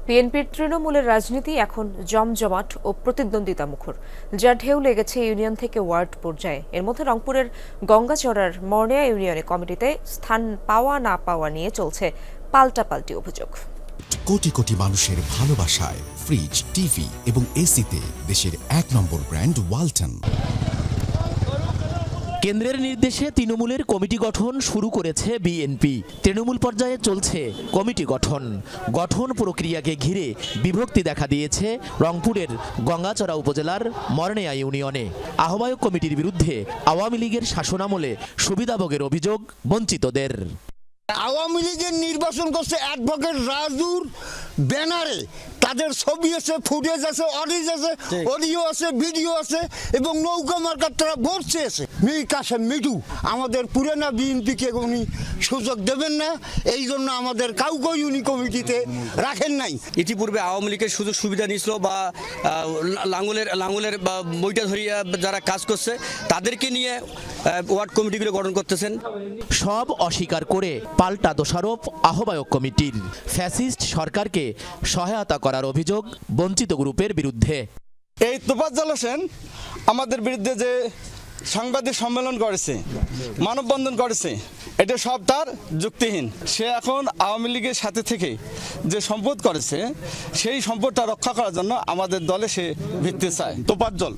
বিএনপির তৃণমূলের রাজনীতি এখন জমজমাট ও প্রতিদ্বন্দ্বিতা মুখর, যা ঢেউ লেগেছে ইউনিয়ন থেকে ওয়ার্ড পর্যায়ে। এর মধ্যে রংপুরের গঙ্গাচড়ার মর্নিয়া ইউনিয়নে কমিটিতে স্থান পাওয়া না পাওয়া নিয়ে চলছে পাল্টাপাল্টি অভিযোগ। কোটি কোটি মানুষের ভালোবাসায় ফ্রিজ, টিভি এবং এসিতে দেশের ১ নম্বর ব্র্যান্ড ওয়ালটন। কেন্দ্রের নির্দেশে তৃণমূলের কমিটি গঠন শুরু করেছে বিএনপি। তৃণমূল পর্যায়ে চলছে কমিটি গঠন প্রক্রিয়াকে ঘিরে বিভক্তি দেখা দিয়েছে রংপুরের গঙ্গাচড়া উপজেলার মর্নিয়া ইউনিয়নে। আহ্বায়ক কমিটির বিরুদ্ধে আওয়ামী লীগের শাসনামলে সুবিধাভোগের অভিযোগ বঞ্চিতদের। আওয়ামী লীগের নির্বাচন করছে অ্যাডভোকেট রাজুর ব্যানারে, তাদের ছবি আছে, ফুটেজ আছে, অডিও আছে, ভিডিও আছে এবং নৌকা মার্কার তারা ভোট চেয়েছে। মীর কাসেম মিঠু আমাদের পুরানা বিএনপিকে উনি সুযোগ দেবেন না, এই জন্য আমাদের কাউকেই উনি কমিটিতে রাখেন নাই। ইতিপূর্বে আওয়ামী লীগের সুযোগ সুবিধা নিছিল বা লাঙ্গলের বইটা ধরিয়া যারা কাজ করছে তাদেরকে নিয়ে ওয়ার্ড কমিটিগুলো গঠন করতেছেন। সব অস্বীকার করে পাল্টা দোষারোপ আহ্বায়ক কমিটির। ফ্যাসিস্ট সরকারকে সহায়তা করার অভিযোগ বঞ্চিত গ্রুপের বিরুদ্ধে। এই তোফাজ্জল হোসেন আমাদের বিরুদ্ধে যে সাংবাদিক সম্মেলন করেছে, মানববন্ধন করেছে, এটা সব তার যুক্তিহীন। সে এখন আওয়ামী লীগের সাথে থেকে যে সম্পদ করেছে সেই সম্পদটা রক্ষা করার জন্য আমাদের দলে সে ভিত্তি চায়। তোফাজ্জল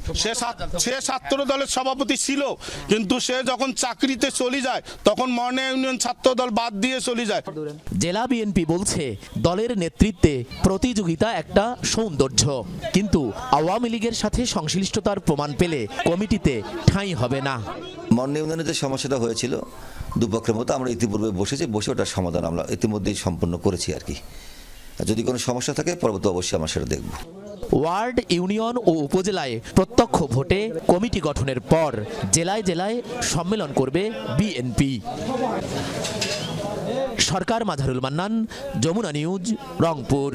সে ছাত্র দলের সভাপতি ছিল, কিন্তু সে যখন চাকরিতে চলে যায় তখন মর্নিয়া ইউনিয়ন ছাত্র দল বাদ দিয়ে চলে যায়। জেলা বিএনপি বলছে দলের নেতৃত্বে প্রতিযোগিতা একটা সৌন্দর্য, কিন্তু আওয়ামী লীগের সাথে সংশ্লিষ্টতার প্রমাণ পেলে কমিটিতে ঠাঁই হবে না। মর্নিয়া ইউনিয়নে যে সমস্যাটা হয়েছিল দুপক্ষের মতো আমরা ইতিপূর্বে বসে ওটার সমাধান আমরা ইতিমধ্যেই সম্পন্ন করেছি আর কি। যদি কোনো সমস্যা থাকে পরবর্তী অবশ্যই আমরা সেটা দেখব। ওয়ার্ড, ইউনিয়ন ও উপজেলায় প্রত্যক্ষ ভোটে কমিটি গঠনের পর জেলায় জেলায় সম্মেলন করবে বিএনপি। সরকার মাঝারুল মান্নান, যমুনা নিউজ, রংপুর।